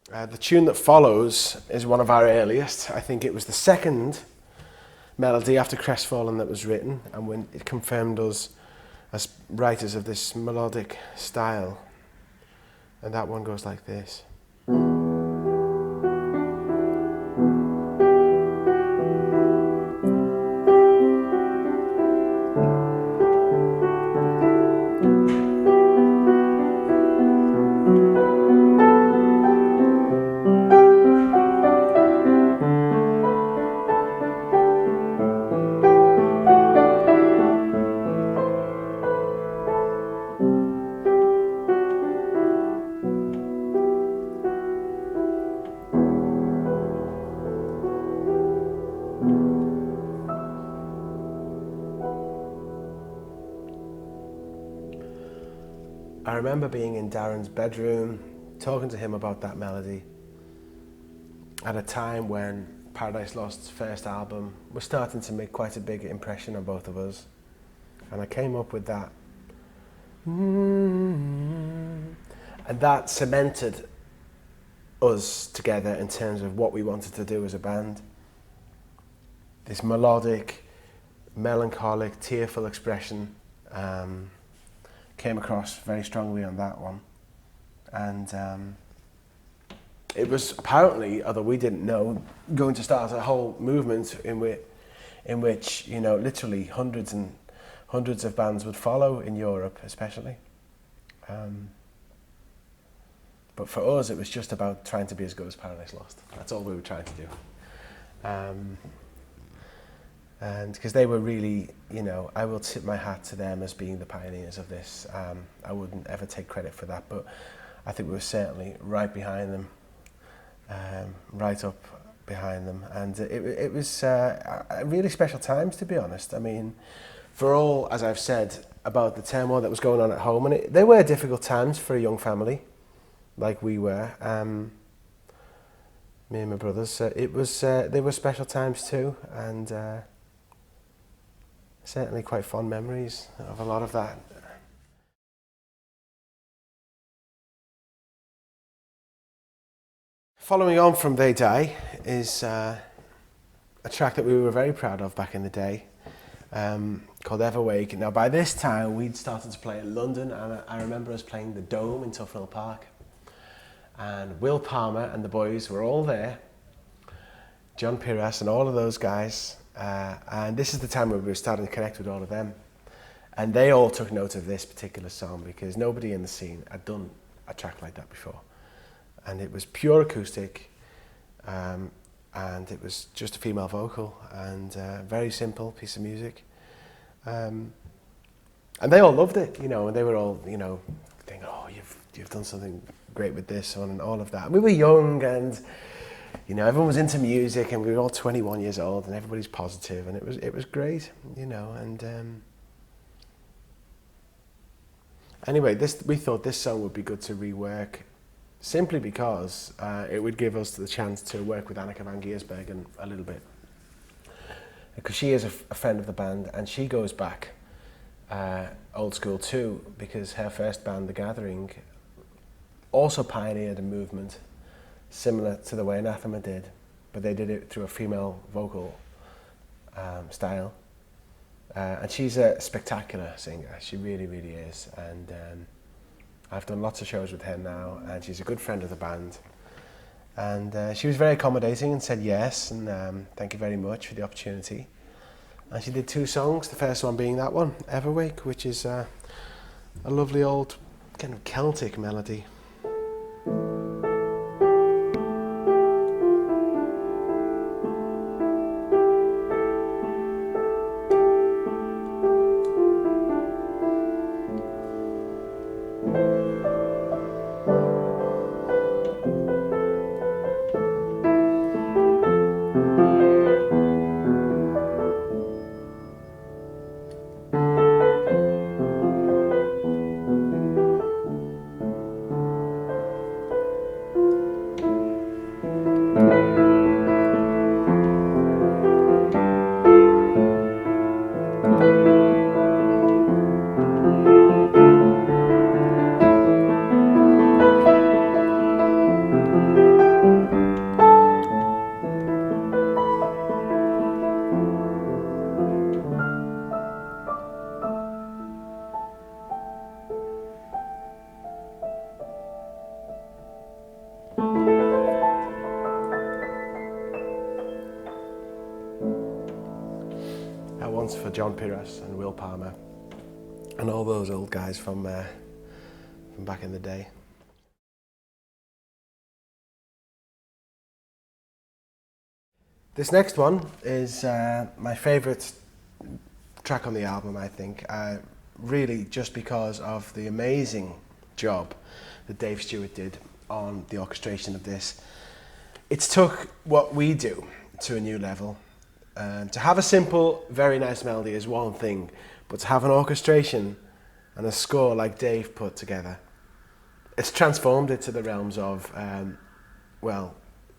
The tune that follows is one of our earliest. I think it was the second melody after Crestfallen that was written, and when it confirmed us as writers of this melodic style. And that one goes like this. I remember being in Darren's bedroom, talking to him about that melody at a time when Paradise Lost's first album was starting to make quite a big impression on both of us. And I came up with that. And that cemented us together in terms of what we wanted to do as a band. This melodic, melancholic, tearful expression came across very strongly on that one. And it was apparently, although we didn't know, going to start a whole movement in which, you know, literally hundreds and hundreds of bands would follow in Europe, especially. But for us, it was just about trying to be as good as Paradise Lost. That's all we were trying to do. And because they were really, you know, I will tip my hat to them as being the pioneers of this. I wouldn't ever take credit for that, but I think we were certainly right behind them, right up behind them. And it was really special times, to be honest. I mean, for all, as I've said, about the turmoil that was going on at home, and they were difficult times for a young family, like we were, me and my brothers. They were special times too, and certainly quite fond memories of a lot of that. Following on from They Die is a track that we were very proud of back in the day, called Everwake. Now by this time we'd started to play in London, and I remember us playing the Dome in Tufnell Park, and Will Palmer and the boys were all there, John Piras and all of those guys. And this is the time where we were starting to connect with all of them. And they all took note of this particular song because nobody in the scene had done a track like that before. And it was pure acoustic, and it was just a female vocal, and a very simple piece of music. And they all loved it, you know, and they were all, you know, thinking, oh, you've done something great with this one and all of that. And we were young, and you know, everyone was into music, and we were all 21 years old, and everybody's positive, and it was great, you know. And anyway, we thought this song would be good to rework, simply because it would give us the chance to work with Annika van Giersbergen a little bit, because she is a friend of the band, and she goes back old school too, because her first band, The Gathering, also pioneered a movement similar to the way Anathema did, but they did it through a female vocal style. And she's a spectacular singer, she really, really is. And I've done lots of shows with her now, and she's a good friend of the band. And she was very accommodating and said yes, and thank you very much for the opportunity. And she did 2 songs, the first one being that one, Everwake, which is a lovely old kind of Celtic melody. John Piras and Will Palmer and all those old guys from back in the day. This next one is my favourite track on the album, I think, really just because of the amazing job that Dave Stewart did on the orchestration of this. It's took what we do to a new level. To have a simple, very nice melody is one thing, but to have an orchestration and a score like Dave put together, it's transformed it to the realms of, well,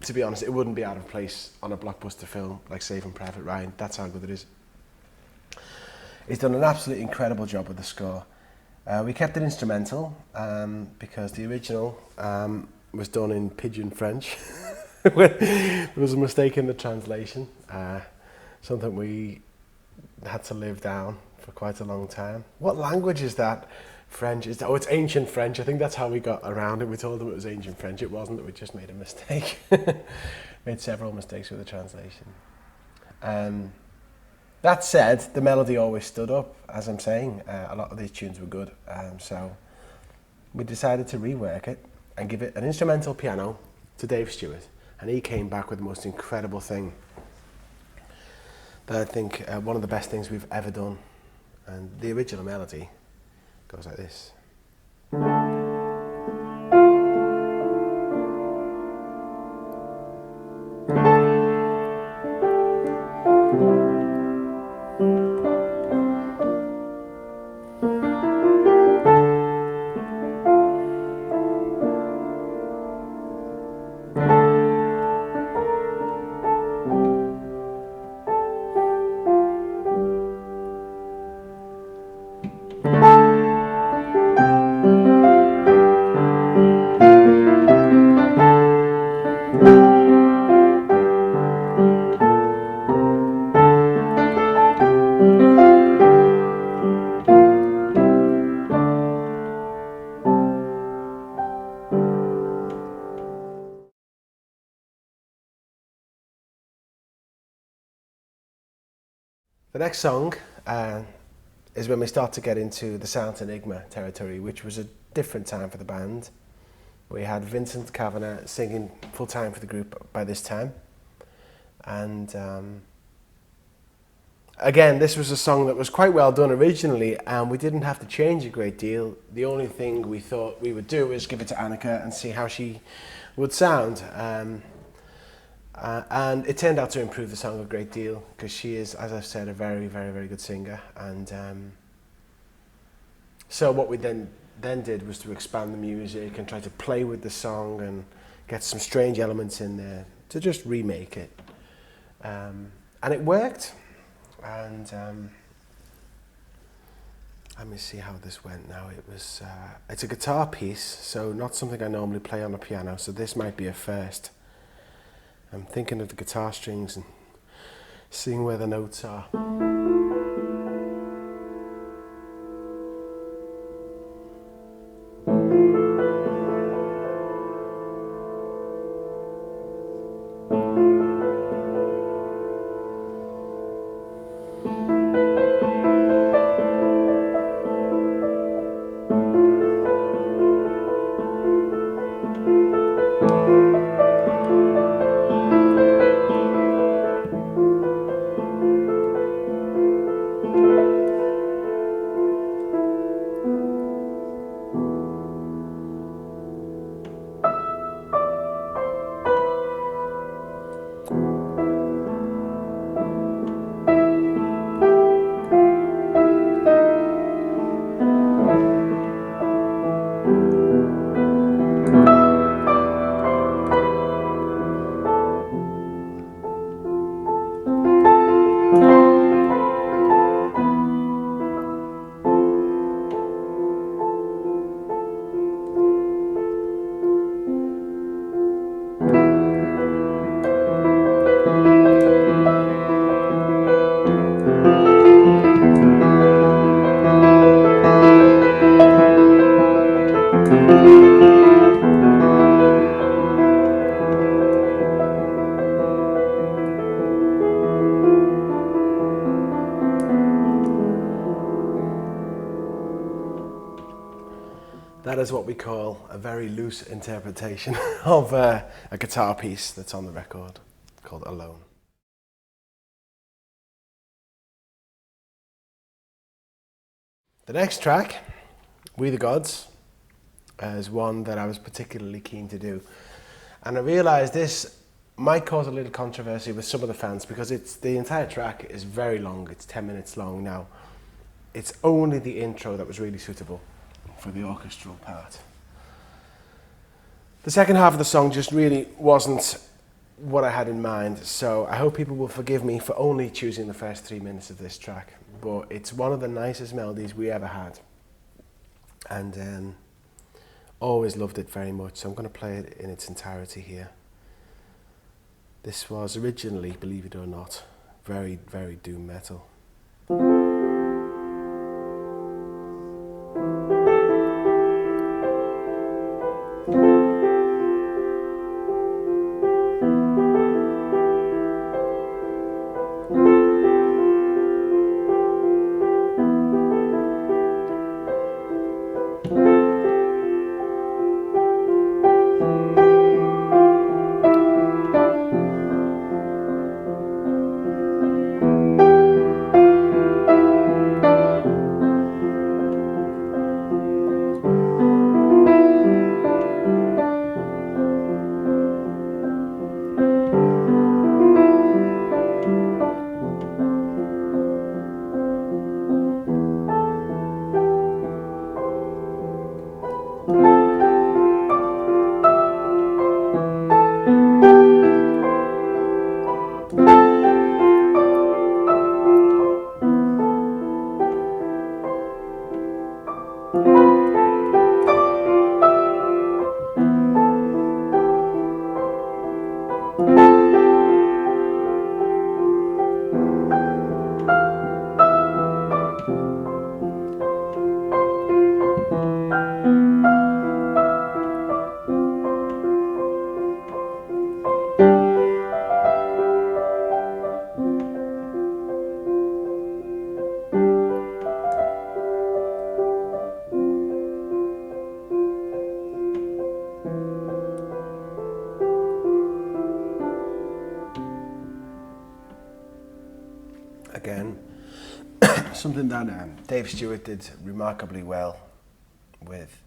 to be honest, it wouldn't be out of place on a blockbuster film like Saving Private Ryan. That's how good it is. He's done an absolutely incredible job with the score. We kept it instrumental because the original was done in Pidgin French. There was a mistake in the translation, something we had to live down for quite a long time. What language is that? French? Oh, it's ancient French. I think that's how we got around it. We told them it was ancient French. It wasn't, that we just made a mistake. Made several mistakes with the translation. That said, the melody always stood up, as I'm saying. A lot of these tunes were good. So we decided to rework it and give it an instrumental piano to Dave Stewart. And he came back with the most incredible thing that I think one of the best things we've ever done. And the original melody goes like this. The next song is when we start to get into the Sound Enigma territory, which was a different time for the band. We had Vincent Cavanagh singing full-time for the group by this time. And again, this was a song that was quite well done originally, and we didn't have to change a great deal. The only thing we thought we would do is give it to Annika and see how she would sound. And it turned out to improve the song a great deal, because she is, as I've said, a very, very, very good singer. And so what we then did was to expand the music and try to play with the song and get some strange elements in there to just remake it. And it worked. And let me see how this went now. It was it's a guitar piece, so not something I normally play on a piano, so this might be a first. I'm thinking of the guitar strings and seeing where the notes are. That is what we call a very loose interpretation of a guitar piece that's on the record called Alone. The next track, We the Gods, is one that I was particularly keen to do. And I realised this might cause a little controversy with some of the fans because the entire track is very long, it's 10 minutes long now. It's only the intro that was really suitable for the orchestral part. The second half of the song just really wasn't what I had in mind, so I hope people will forgive me for only choosing the first 3 minutes of this track, but it's one of the nicest melodies we ever had, and always loved it very much, so I'm going to play it in its entirety here. This was originally, believe it or not, very, very doom metal. Again, something that Dave Stewart did remarkably well with.